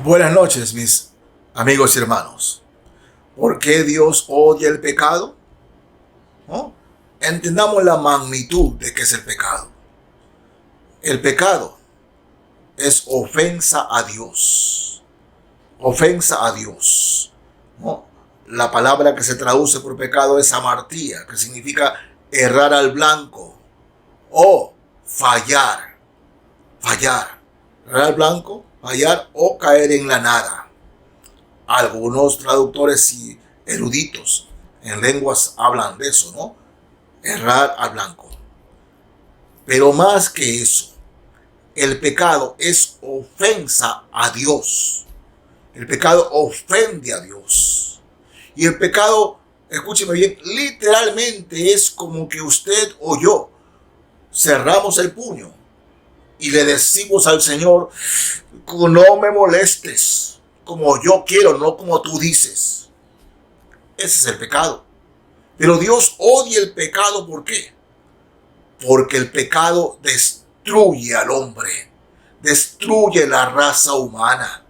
Buenas noches, mis amigos y hermanos. ¿Por qué Dios odia el pecado? ¿No? Entendamos la magnitud de qué es el pecado. El pecado es ofensa a Dios. Ofensa a Dios. ¿No? La palabra que se traduce por pecado es amartía, que significa errar al blanco o fallar. Fallar. Errar al blanco, fallar o caer en la nada. Algunos traductores y eruditos en lenguas hablan de eso, ¿no? Errar al blanco. Pero más que eso, el pecado es ofensa a Dios. El pecado ofende a Dios. Y el pecado, escúcheme bien, literalmente es como que usted o yo cerramos el puño y le decimos al Señor: no me molestes, como yo quiero, no como tú dices. Ese es el pecado. Pero Dios odia el pecado, ¿por qué? Porque el pecado destruye al hombre, destruye la raza humana.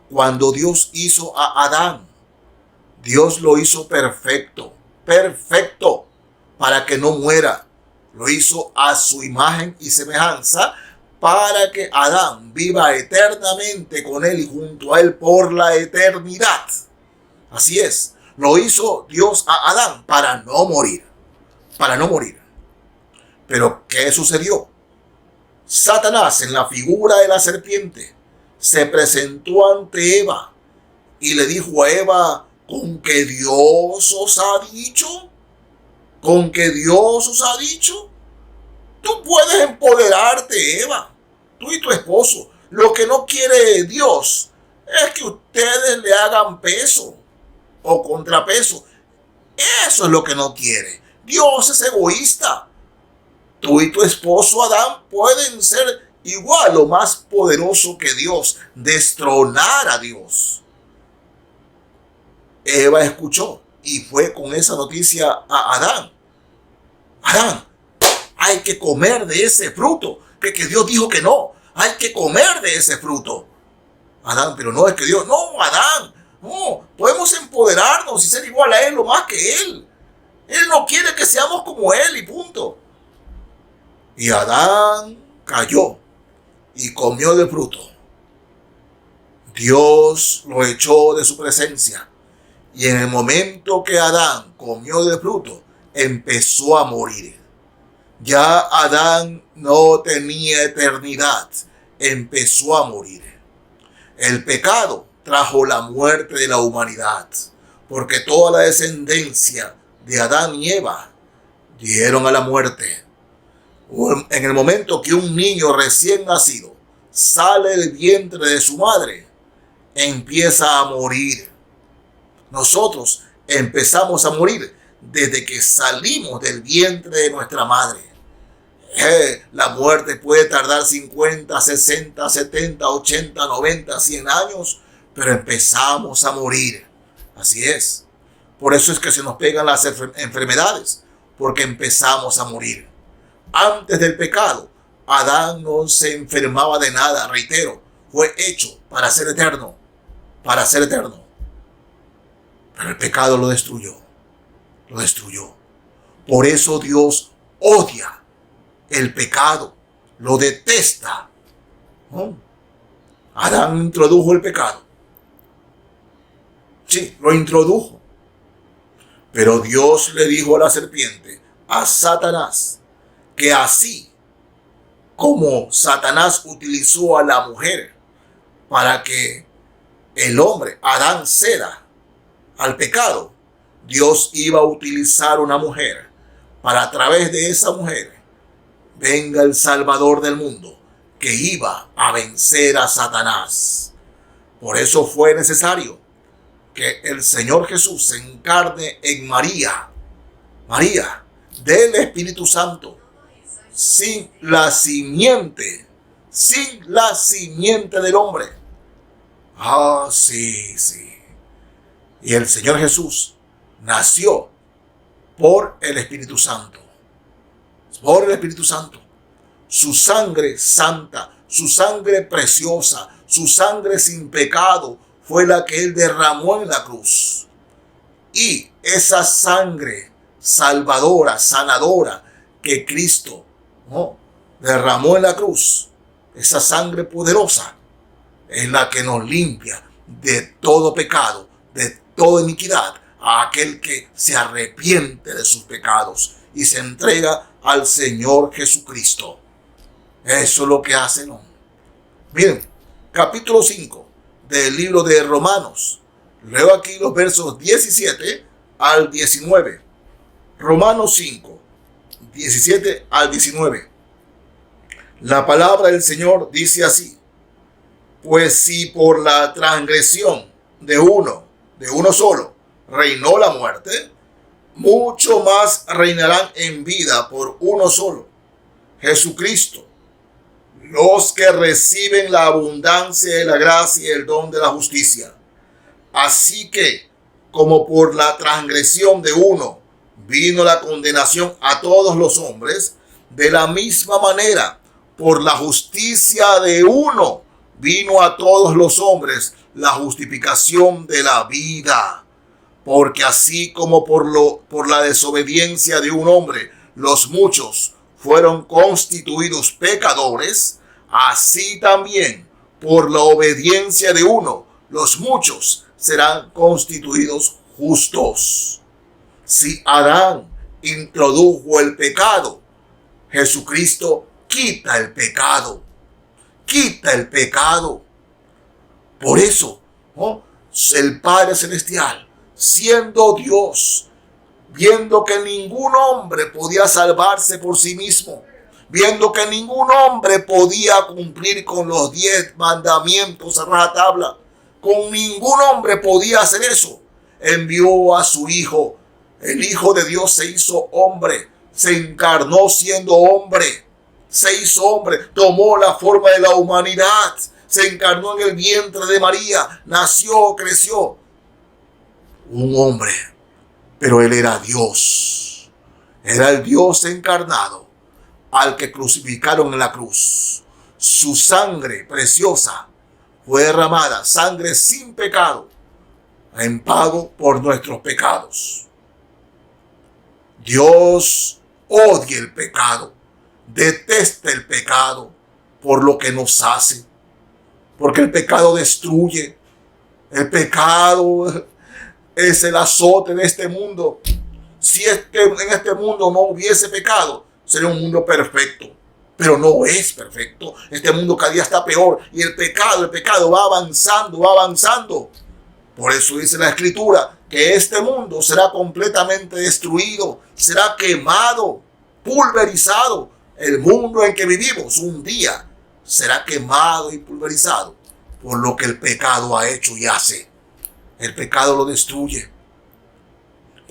Cuando Dios hizo a Adán, Dios lo hizo perfecto, perfecto, para que no muera. Lo hizo a su imagen y semejanza, para que Adán viva eternamente con él y junto a él por la eternidad. Así es, lo hizo Dios a Adán para no morir, para no morir. Pero ¿qué sucedió? Satanás, en la figura de la serpiente, se presentó ante Eva y le dijo a Eva: ¿con que Dios os ha dicho? ¿Con que Dios os ha dicho? Tú puedes empoderarte, Eva, tú y tu esposo. Lo que no quiere Dios es que ustedes le hagan peso o contrapeso. Eso es lo que no quiere. Dios es egoísta. Tú y tu esposo Adán pueden ser igual o más poderoso que Dios, destronar a Dios. Eva escuchó y fue con esa noticia a Adán. Adán, hay que comer de ese fruto, que Dios dijo que no. Hay que comer de ese fruto. Adán, pero no es que Dios, no, Adán, no, podemos empoderarnos y ser igual a Él o más que Él. Él no quiere que seamos como Él y punto. Y Adán cayó y comió del fruto. Dios lo echó de su presencia. Y en el momento que Adán comió del fruto, empezó a morir. Ya Adán no tenía eternidad, empezó a morir. El pecado trajo la muerte de la humanidad, porque toda la descendencia de Adán y Eva dieron a la muerte. En el momento que un niño recién nacido sale del vientre de su madre, empieza a morir. Nosotros empezamos a morir desde que salimos del vientre de nuestra madre. La muerte puede tardar 50, 60, 70, 80, 90, 100 años, pero empezamos a morir. Así es. Por eso es que se nos pegan las enfermedades, porque empezamos a morir. Antes del pecado, Adán no se enfermaba de nada, reitero, fue hecho para ser eterno, para ser eterno. Pero el pecado lo destruyó, lo destruyó. Por eso Dios odia el pecado, lo detesta. ¿No? Adán introdujo el pecado. Sí, lo introdujo. Pero Dios le dijo a la serpiente, a Satanás, que así como Satanás utilizó a la mujer para que el hombre, Adán, ceda al pecado, Dios iba a utilizar una mujer para, a través de esa mujer, venga el Salvador del mundo, que iba a vencer a Satanás. Por eso fue necesario que el Señor Jesús se encarne en María, María, del Espíritu Santo, sin la simiente del hombre. Ah, sí, sí. Y el Señor Jesús nació por el Espíritu Santo. Por el Espíritu Santo. Su sangre santa, su sangre preciosa, Su sangre sin pecado fue la que Él derramó en la cruz. Y esa sangre salvadora, sanadora, que Cristo, ¿no?, derramó en la cruz, esa sangre poderosa, es la que nos limpia de todo pecado, de toda iniquidad, a aquel que se arrepiente de sus pecados y se entrega al Señor Jesucristo. Eso es lo que hacen. Miren, capítulo 5 del libro de Romanos. Leo aquí los versos 17 al 19. Romanos 5, 17 al 19. La palabra del Señor dice así: pues si por la transgresión de uno solo, reinó la muerte, mucho más reinarán en vida por uno solo, Jesucristo, los que reciben la abundancia de la gracia y el don de la justicia. Así que, como por la transgresión de uno vino la condenación a todos los hombres, de la misma manera, por la justicia de uno vino a todos los hombres la justificación de la vida. Porque así como por la desobediencia de un hombre los muchos fueron constituidos pecadores, así también por la obediencia de uno los muchos serán constituidos justos. Si Adán introdujo el pecado, Jesucristo quita el pecado. Quita el pecado. Por eso, ¿no?, el Padre Celestial, siendo Dios, viendo que ningún hombre podía salvarse por sí mismo, viendo que ningún hombre podía cumplir con los 10 mandamientos a rajatabla, con ningún hombre podía hacer eso, envió a su Hijo. El Hijo de Dios se hizo hombre, se encarnó siendo hombre, se hizo hombre, tomó la forma de la humanidad, se encarnó en el vientre de María, nació, creció. Un hombre, pero Él era Dios. Era el Dios encarnado al que crucificaron en la cruz. Su sangre preciosa fue derramada, sangre sin pecado, en pago por nuestros pecados. Dios odia el pecado, detesta el pecado por lo que nos hace, porque el pecado destruye. El pecado es el azote de este mundo. Si en este mundo no hubiese pecado, sería un mundo perfecto, pero no es perfecto. Este mundo cada día está peor y el pecado va avanzando, va avanzando. Por eso dice la Escritura que este mundo será completamente destruido, será quemado, pulverizado. El mundo en que vivimos un día será quemado y pulverizado por lo que el pecado ha hecho y hace. El pecado lo destruye.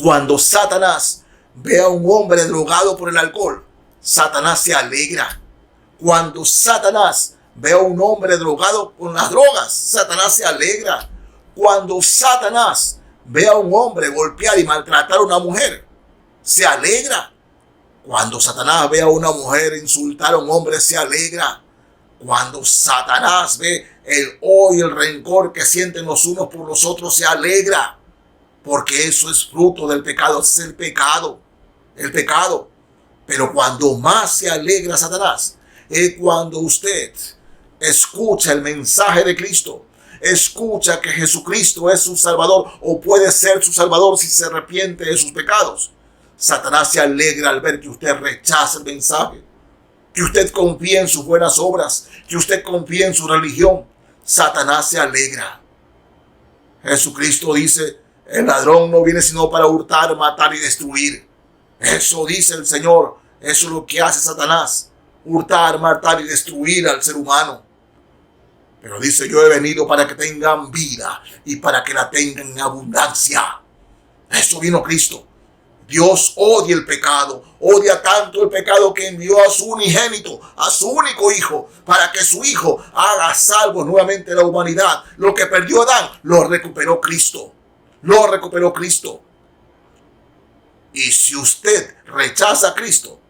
Cuando Satanás ve a un hombre drogado por el alcohol, Satanás se alegra. Cuando Satanás ve a un hombre drogado con las drogas, Satanás se alegra. Cuando Satanás ve a un hombre golpear y maltratar a una mujer, se alegra. Cuando Satanás ve a una mujer insultar a un hombre, se alegra. Cuando Satanás ve el odio y el rencor que sienten los unos por los otros, se alegra. Porque eso es fruto del pecado, es el pecado. El pecado. Pero cuando más se alegra Satanás, es cuando usted escucha el mensaje de Cristo. Escucha que Jesucristo es su Salvador, o puede ser su Salvador si se arrepiente de sus pecados. Satanás se alegra al ver que usted rechaza el mensaje, que usted confía en sus buenas obras, que usted confía en su religión. Satanás se alegra. Jesucristo dice: el ladrón no viene sino para hurtar, matar y destruir. Eso dice el Señor. Eso es lo que hace Satanás: hurtar, matar y destruir al ser humano. Pero dice: yo he venido para que tengan vida y para que la tengan en abundancia. Eso vino Cristo. Dios odia el pecado, odia tanto el pecado que envió a su unigénito, a su único hijo, para que su hijo haga salvo nuevamente la humanidad. Lo que perdió Adán, lo recuperó Cristo. Lo recuperó Cristo. Y si usted rechaza a Cristo,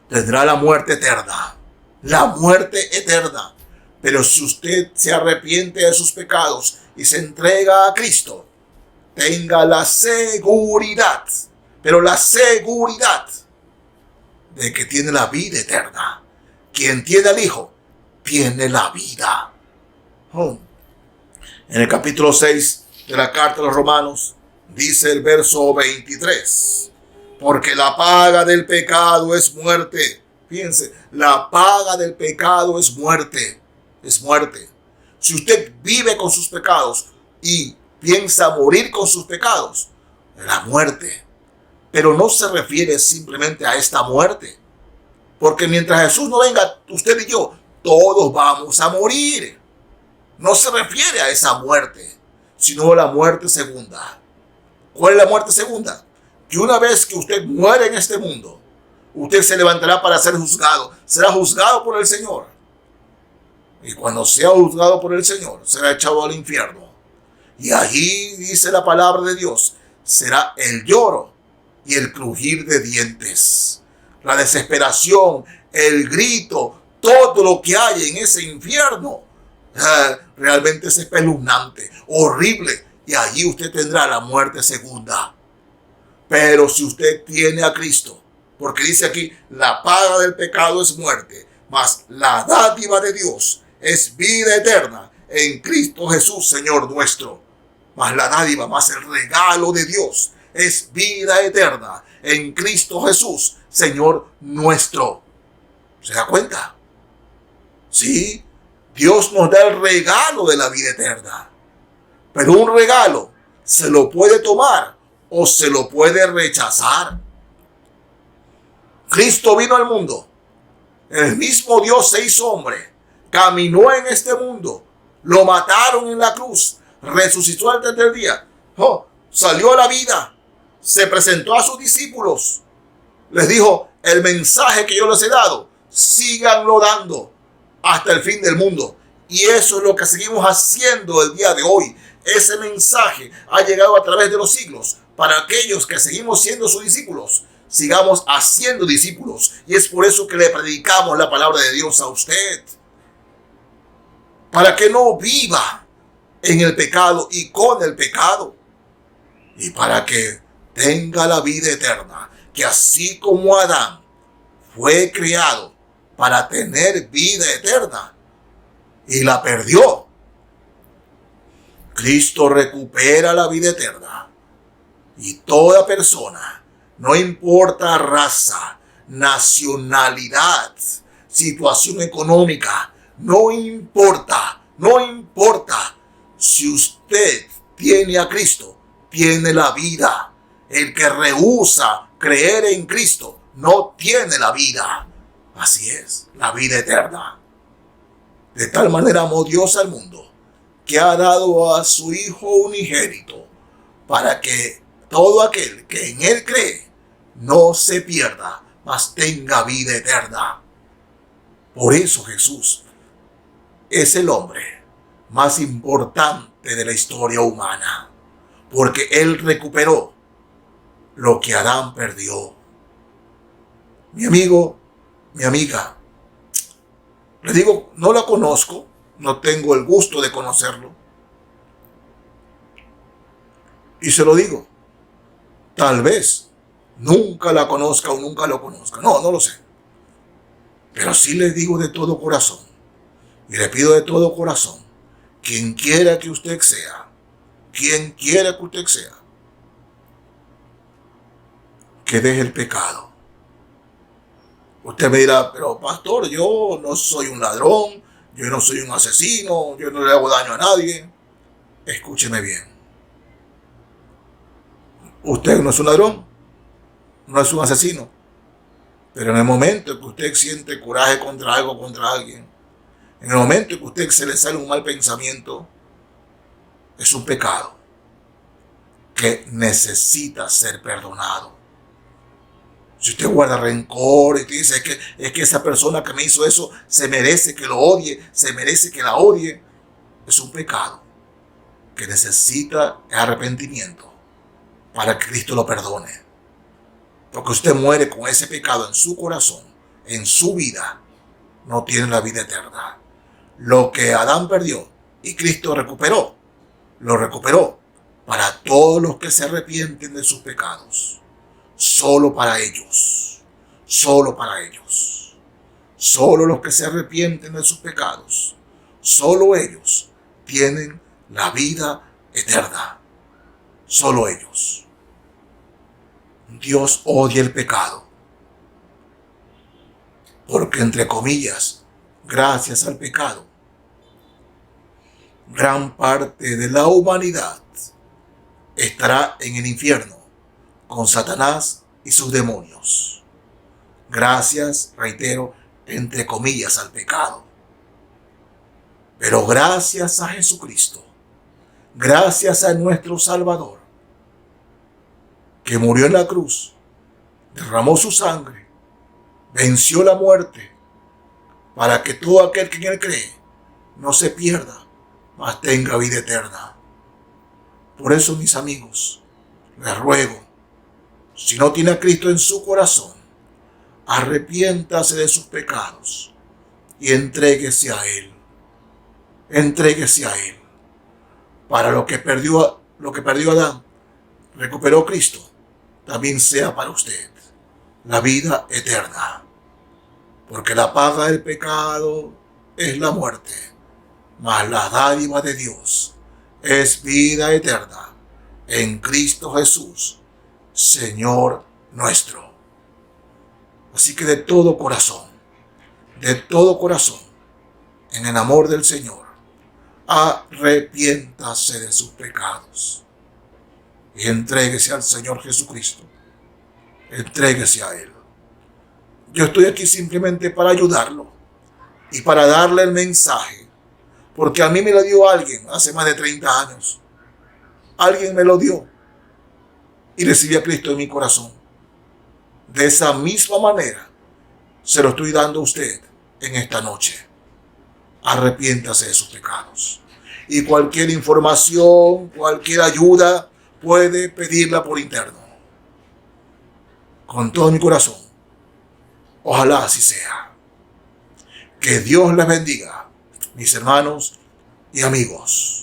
tendrá la muerte eterna. La muerte eterna. Pero si usted se arrepiente de sus pecados y se entrega a Cristo, tenga la seguridad, pero la seguridad de que tiene la vida eterna. Quien tiene al Hijo, tiene la vida. En el capítulo 6 de la carta a los Romanos, dice el verso 23, porque la paga del pecado es muerte. Fíjense, la paga del pecado es muerte. Es muerte. Si usted vive con sus pecados y piensa morir con sus pecados, la muerte. Pero no se refiere simplemente a esta muerte. Porque mientras Jesús no venga, usted y yo, todos vamos a morir. No se refiere a esa muerte, sino a la muerte segunda. ¿Cuál es la muerte segunda? Que una vez que usted muere en este mundo, usted se levantará para ser juzgado. Será juzgado por el Señor. Y cuando sea juzgado por el Señor, será echado al infierno. Y allí, dice la palabra de Dios, será el lloro y el crujir de dientes. La desesperación, el grito, todo lo que hay en ese infierno, realmente es espeluznante, horrible. Y allí usted tendrá la muerte segunda. Pero si usted tiene a Cristo, porque dice aquí, la paga del pecado es muerte, mas la dádiva de Dios es vida eterna en Cristo Jesús, Señor nuestro. Mas la dádiva, más el regalo de Dios es vida eterna en Cristo Jesús, Señor nuestro. ¿Se da cuenta? Sí, Dios nos da el regalo de la vida eterna. Pero un regalo se lo puede tomar o se lo puede rechazar. Cristo vino al mundo. El mismo Dios se hizo hombre. Caminó en este mundo. Lo mataron en la cruz. Resucitó al tercer día. Salió a la vida. Se presentó a sus discípulos. Les dijo, el mensaje que yo les he dado, síganlo dando hasta el fin del mundo. Y eso es lo que seguimos haciendo el día de hoy. Ese mensaje ha llegado a través de los siglos. Para aquellos que seguimos siendo sus discípulos, sigamos haciendo discípulos. Y es por eso que le predicamos la palabra de Dios a usted. Para que no viva en el pecado y con el pecado. Y para que tenga la vida eterna. Que así como Adán fue creado para tener vida eterna y la perdió, Cristo recupera la vida eterna. Y toda persona, no importa raza, nacionalidad, situación económica, no importa. Si usted tiene a Cristo, tiene la vida. El que rehúsa creer en Cristo no tiene la vida. Así es, la vida eterna. De tal manera amó Dios al mundo, que ha dado a su Hijo unigénito, para que todo aquel que en Él cree no se pierda, mas tenga vida eterna. Por eso Jesús es el hombre más importante de la historia humana, porque Él recuperó lo que Adán perdió. Mi amigo, mi amiga, le digo, no la conozco, no tengo el gusto de conocerlo. Y se lo digo, tal vez nunca la conozca o nunca lo conozca. No lo sé. Pero sí le digo de todo corazón, y le pido de todo corazón, quien quiera que usted sea, que deje el pecado. Usted me dirá, pero pastor, yo no soy un ladrón, yo no soy un asesino, yo no le hago daño a nadie. Escúcheme bien. Usted no es un ladrón, no es un asesino, pero en el momento que usted siente coraje contra algo, contra alguien, en el momento que usted se le sale un mal pensamiento, es un pecado que necesita ser perdonado. Si usted guarda rencor y dice es que esa persona que me hizo eso se merece que lo odie, se merece que la odie, es un pecado que necesita arrepentimiento para que Cristo lo perdone. Porque usted muere con ese pecado en su corazón, en su vida, no tiene la vida eterna. Lo que Adán perdió y Cristo recuperó, lo recuperó para todos los que se arrepienten de sus pecados. Solo para ellos. Solo para ellos. Solo los que se arrepienten de sus pecados. Solo ellos tienen la vida eterna. Solo ellos. Dios odia el pecado. Porque, entre comillas, gracias al pecado, gran parte de la humanidad estará en el infierno con Satanás y sus demonios. Gracias, reitero, entre comillas, al pecado. Pero gracias a Jesucristo, gracias a nuestro Salvador, que murió en la cruz, derramó su sangre, venció la muerte, para que todo aquel que en él cree no se pierda, mas tenga vida eterna. Por eso, mis amigos, les ruego, si no tiene a Cristo en su corazón, arrepiéntase de sus pecados y entréguese a Él. Entréguese a Él. Para lo que perdió Adán, recuperó Cristo, también sea para usted la vida eterna. Porque la paga del pecado es la muerte, mas la dádiva de Dios es vida eterna en Cristo Jesús, Señor nuestro. Así que de todo corazón, en el amor del Señor, arrepiéntase de sus pecados y entréguese al Señor Jesucristo. Entréguese a Él. Yo estoy aquí simplemente para ayudarlo y para darle el mensaje, porque a mí me lo dio alguien hace más de 30 años. Alguien me lo dio y recibí a Cristo en mi corazón. De esa misma manera se lo estoy dando a usted en esta noche. Arrepiéntase de sus pecados. Y cualquier información, cualquier ayuda, puede pedirla por interno. Con todo mi corazón. Ojalá así sea. Que Dios les bendiga, mis hermanos y amigos.